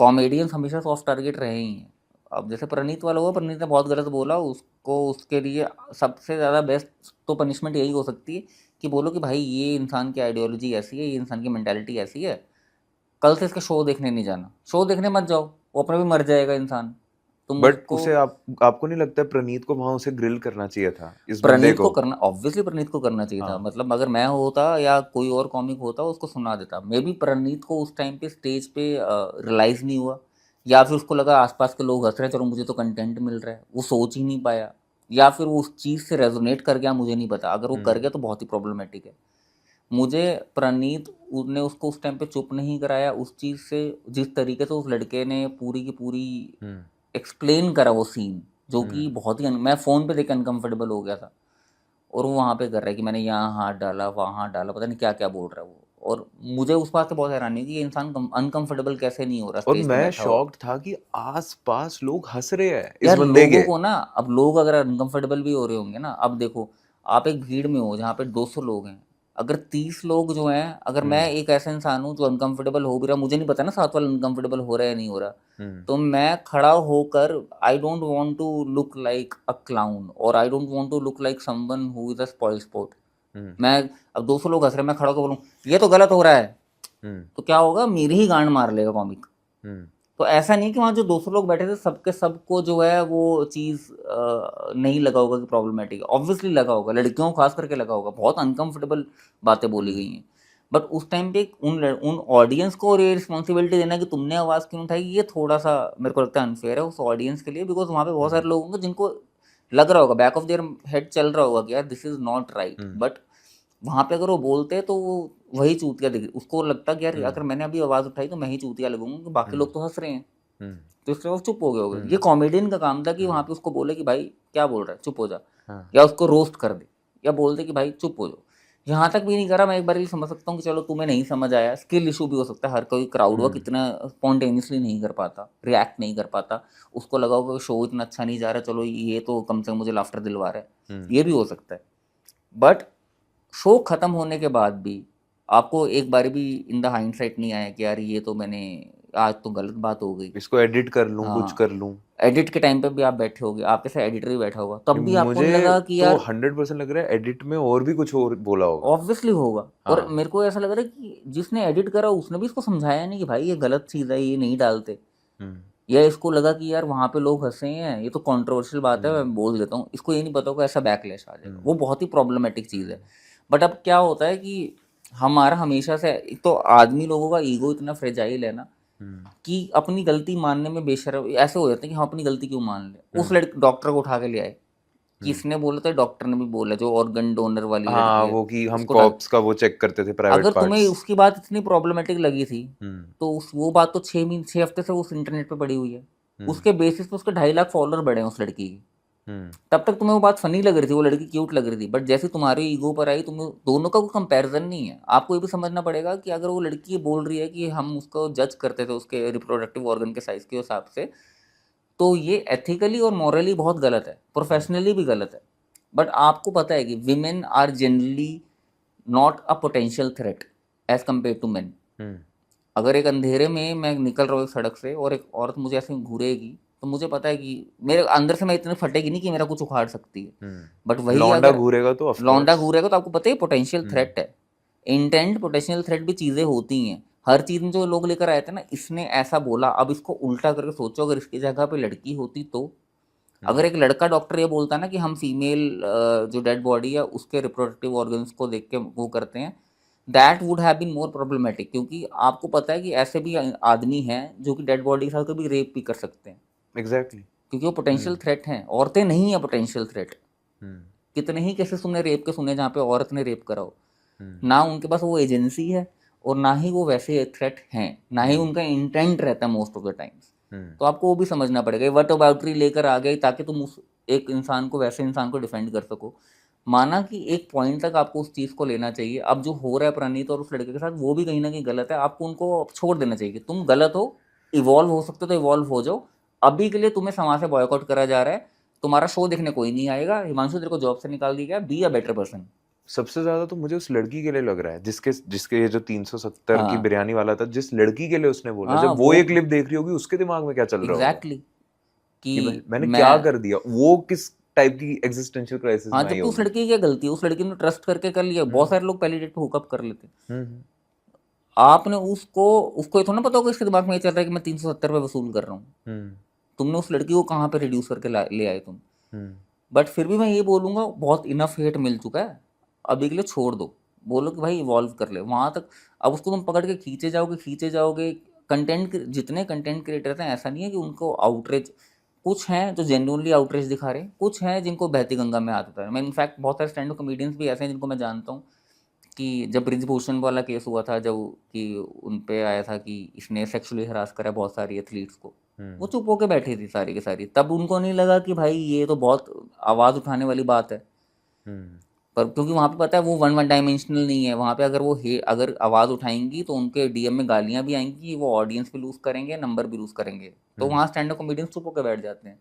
Comedians हमेशा soft target रहे ही हैं। अब जैसे प्रणीत वाला हुआ, प्रणीत ने बहुत गलत बोला, उसको उसके लिए सबसे ज़्यादा बेस्ट तो पनिशमेंट यही हो सकती है कि बोलो कि भाई ये इंसान की आइडियोलॉजी ऐसी है, ये इंसान की मेंटालिटी ऐसी है, कल से इसका शो देखने नहीं जाना, शो देखने मत जाओ, वो अपने भी मर जाएगा इंसान, तुम बट उसको। उसे आपको नहीं लगता प्रणीत को वहां उसे ग्रिल करना चाहिए था, इस बंदे प्रणीत को को? करना, ऑब्वियसली प्रणीत को करना चाहिए था, हाँ। मतलब अगर मैं होता या कोई और कॉमिक होता उसको सुना देता, मे बी प्रणीत को उस टाइम पे स्टेज पे रियलाइज़ नहीं हुआ, या फिर उसको लगा आसपास के लोग हंस रहे हैं, चलो मुझे तो कंटेंट मिल रहा है, वो सोच ही नहीं पाया, या फिर वो उस चीज़ से रेजोनेट कर गया, मुझे नहीं पता, अगर वो कर गया तो बहुत ही प्रॉब्लमेटिक है। मुझे प्रणीत ने उसको उस टाइम पे चुप नहीं कराया उस चीज़ से, जिस तरीके से उस लड़के ने पूरी की पूरी हम्म। एक्सप्लेन करा वो सीन, जो कि हम्म। बहुत ही मैं फ़ोन पे देख के अनकंफर्टेबल हो गया था। और वो वहाँ पे कर रहा है कि मैंने यहाँ हाथ डाला, वहाँ हाथ डाला, पता नहीं क्या क्या बोल रहा है वो, और मुझे उस बात से बहुत हैरानी हुई कि ये इंसान अनकंफर्टेबल कैसे नहीं हो रहा और स्टेज पे मैं बैठा हुआ। शॉक्ड था कि आस पास लोग हंस रहे हैं इस यार बंदे लोगों के। को ना, अब लोग अगर अनकंफर्टेबल भी हो रहे होंगे ना, अब देखो आप एक भीड़ में हो जहाँ पे 200 लोग हैं, अगर 30 लोग जो हैं, अगर मैं हम्म। एक ऐसा इंसान हूँ जो अनकंफर्टेबल हो भी रहा, मुझे नहीं पता ना साथ वाला अनकंफर्टेबल हो रहा है या नहीं हो रहा, हम्म। तो मैं खड़ा होकर, I don't want to look like a clown, और I don't want to look like someone who is a spoilsport. Hmm. मैं, अब 200 लोग हंस रहे हैं, मैं खड़ा होकर बोलूँ ये तो गलत हो रहा है, हम्म। तो क्या होगा, मेरी ही गांड मार लेगा कॉमिक। हम्म। तो ऐसा नहीं कि वहाँ जो 200 लोग बैठे थे सबके सबको जो है वो चीज़ नहीं लगा होगा कि प्रॉब्लमेटिक है, ऑब्वियसली लगा होगा, लड़कियों को खास करके लगा होगा, बहुत अनकंफर्टेबल बातें बोली हम्म। गई हैं। बट उस टाइम पे उन ऑडियंस को और ये रिस्पॉन्सिबिलिटी देना कि तुमने आवाज़ क्यों उठाई, ये थोड़ा सा मेरे को लगता है अनफेयर है उस ऑडियंस के लिए, बिकॉज वहाँ पे बहुत हम्म। सारे लोग होंगे जिनको लग रहा होगा, बैक ऑफ देयर हेड चल रहा होगा कि यार this is not right, hmm. But वहाँ पे अगर वो बोलते तो वो वही चूतिया दिख, उसको लगता कि यार हम्म। अगर मैंने अभी आवाज़ उठाई तो मैं ही चूतिया लगूंगा कि बाकी हम्म। लोग तो हंस रहे हैं, हम्म। तो इसलिए वो चुप हो गए होगे। ये हम्म। कॉमेडियन का काम था कि वहाँ हम्म। पे उसको बोले कि भाई क्या बोल रहा है, चुप हो जा, हाँ। या उसको रोस्ट कर दे, या बोल दे कि भाई चुप हो जाओ। यहाँ तक भी नहीं करा, मैं एक बार ये समझ सकता हूँ कि चलो तुम्हें नहीं समझ आया, स्किल इशू भी हो सकता है, हर कोई क्राउड वर्क हम्म। इतना स्पॉन्टेनियसली नहीं कर पाता, रिएक्ट नहीं कर पाता, उसको लगा होगा शो इतना अच्छा नहीं जा रहा, चलो ये तो कम से कम मुझे लाफ्टर दिलवा रहा है, हम्म। ये भी हो सकता है। बट शो खत्म होने के बाद भी आपको एक बार भी इन द हाइंडसाइट नहीं आया कि यार ये तो मैंने, आज तो गलत बात हो गई। इसको एडिट कर लूं, कुछ हाँ, कर लूं? एडिट के टाइम पे भी आप बैठे होगे, आपके साथ एडिटर भी बैठा होगा, तब भी आपको मुझे नहीं लगा कि तो यार, 100% लग रहा है एडिट में और भी कुछ और बोला होगा। ऑब्वियसली होगा। और हाँ। मेरे को ऐसा लग रहा है कि जिसने एडिट करा उसने भी इसको समझाया नहीं कि भाई ये गलत चीज़ है, ये नहीं डालते, हम्म। या इसको लगा कि यार वहाँ पे लोग हंसे हैं, ये तो कंट्रोवर्शियल बात है, मैं हम्म। बोल देता हूँ, इसको ये नहीं पता होगा ऐसा बैकलैश आ जाएगा, हम्म। वो बहुत ही प्रॉब्लमेटिक चीज़ है। हम्म। बट अब क्या होता है कि हमारा हमेशा से, एक तो आदमी लोगों का ईगो इतना फ्रेजाइल है ना, हम्म। कि अपनी गलती मानने में बेशर्म ऐसे हो जाते हैं कि हम अपनी गलती क्यों मान लें। उस हम्म। लड़के डॉक्टर को उठा के ले आए, हम्म। किसने बोला था, डॉक्टर ने भी बोला, जो ऑर्गन डोनर वाली हाँ, लड़की है, वो कि हम उसको उठा, कॉप्स का वो चेक करते थे, प्राइवेट अगर तुम्हें पार्ट्स। उसकी बात इतनी प्रॉब्लमेटिक लगी थी, हम्म। तो उस वो बात तो 6 हफ्ते से उस इंटरनेट पे पड़ी हुई है, हम्म। उसके बेसिस पे उसके 2.5 लाख फॉलोअर बढ़े हैं उस लड़की के। हम्म। तब तक तुम्हें वो बात फनी लग रही थी, वो लड़की क्यूट लग रही थी, बट जैसे तुम्हारे ईगो पर आई, तुम्हें दोनों का कोई कंपैरिजन नहीं है। आपको ये भी समझना पड़ेगा कि अगर वो लड़की ये बोल रही है कि हम उसको जज करते थे उसके रिप्रोडक्टिव ऑर्गन के साइज के हिसाब से, तो ये एथिकली और मॉरली बहुत गलत है, हम्म। प्रोफेशनली भी गलत है। बट आपको पता है कि women are generally not a potential threat as compared to man. Hmm. अगर एक अंधेरे में मैं निकल रहा हूँ एक सड़क से और एक औरत मुझे ऐसे घूरेगी, तो मुझे पता है कि मेरे अंदर से मैं इतनी फटेगी नहीं कि मेरा कुछ उखाड़ सकती है। बट वही लौंडा अगर घूरेगा तो ऑफ लौंडा कोर्स। घूरेगा तो आपको पता है पोटेंशियल हम्म। थ्रेट है। इंटेंट पोटेंशियल थ्रेट भी चीज़ें होती हैं, हर चीज़ में जो लोग लेकर आए थे ना, इसने ऐसा बोला, अब इसको उल्टा करके सोचो, अगर इसकी जगह पे लड़की होती तो, अगर हम्म। एक लड़का डॉक्टर ये बोलता ना कि हम फीमेल जो डेड बॉडी है उसके रिप्रोडक्टिव ऑर्गन्स को देख के वो करते हैं, that would have been more problematic, क्योंकि आपको पता है कि ऐसे भी आदमी हैं जो कि डेड बॉडी के साथ कभी रेप भी कर सकते हैं, एग्जैक्टली। क्योंकि वो पोटेंशियल हम्म। थ्रेट हैं, औरतें नहीं है पोटेंशियल थ्रेट। हम्म। कितने ही केसेस तुमने रेप के सुने जहाँ पे औरत ने रेप करा हो, हम्म। ना उनके पास वो एजेंसी है, और ना ही वो वैसे थ्रेट हैं, ना ही हम्म। उनका इंटेंट रहता है मोस्ट ऑफ द टाइम्स। हम्म। तो आपको वो भी समझना पड़ेगा, वट अबाउटरी लेकर आ गई ताकि तुम उस एक इंसान को, वैसे इंसान को डिफेंड कर सको। माना कि एक पॉइंट तक आपको उस चीज़ को लेना चाहिए, अब जो हो रहा है प्रणीत और उस लड़के के साथ वो भी कहीं ना कहीं गलत है, आपको उनको छोड़ देना चाहिए कि तुम गलत हो, इवॉल्व हो सकते हो तो इवॉल्व हो जाओ। अभी के लिए तुम्हें समाज से बॉयकॉट करा जा रहा है, तुम्हारा शो देखने कोई नहीं आएगा, हिमांशु तेरे को जॉब से निकाल दिया गया, बी अ बेटर पर्सन। सबसे ज्यादा तो मुझे उस लड़की के लिए लग रहा है जिसके जिसके ये जो 370 की हाँ बिरयानी वाला था, जिस लड़की के लिए उसने बोला, हाँ जब वो वो ये क्लिप देख रही होगी उसके दिमाग में क्या चल रहा होगा एग्जैक्टली कि कि मैंने मैं क्या कर दिया, वो किस टाइप की एग्जिस्टेंशियल क्राइसिस हाँ, में आई जबकि उस होगी। लड़की की क्या गलती है, उस लड़की ने ट्रस्ट करके कर लिया। बहुत हम्म सारे लोग पहली डेट पे हुकअप कर लेते हैं। हम्म आपने उसको उसको ये थोड़ा ना पता होगा इसके दिमाग में ये चल रहा है कि मैं 370 पे वसूल कर रहा हूँ। हम्म तुमने उस लड़की को कहाँ पे रिड्यूस करके ले आए तुम। हम्म बट फिर भी मैं ये बोलूँगा, बहुत इनफ हेट मिल चुका है, अभी के लिए छोड़ दो। बोलो कि भाई इवॉल्व कर ले वहाँ तक। अब उसको तुम पकड़ के खींचे जाओगे। जितने कंटेंट क्रिएटर्स हैं, ऐसा नहीं है कि उनको आउटरीच, कुछ हैं जो जेन्युइनली आउटरीच दिखा रहे हैं, कुछ हैं जिनको बहती गंगा में हाथ उतार। मैं इनफैक्ट बहुत सारे स्टैंड अप कॉमेडियंस भी ऐसे हैं जिनको मैं जानता हूँ, कि जब ब्रिजभूषण वाला केस हुआ था, जब कि उन पे आया था कि इसने सेक्सुअली हरास करा बहुत सारी एथलीट्स को, वो हम्म चुप होके बैठी थी सारी की सारी। तब उनको नहीं लगा कि भाई ये तो बहुत आवाज़ उठाने वाली बात है। हम्म पर क्योंकि वहाँ पे पता है वो वन डायमेंशनल नहीं है, वहाँ पे अगर अगर आवाज़ उठाएंगी तो उनके डीएम में गालियाँ भी आएंगी, वो ऑडियंस भी लूज़ करेंगे, नंबर भी लूज़ करेंगे। तो हम्म वहाँ स्टैंड अप कॉमेडियंस चुप होकर बैठ जाते हैं।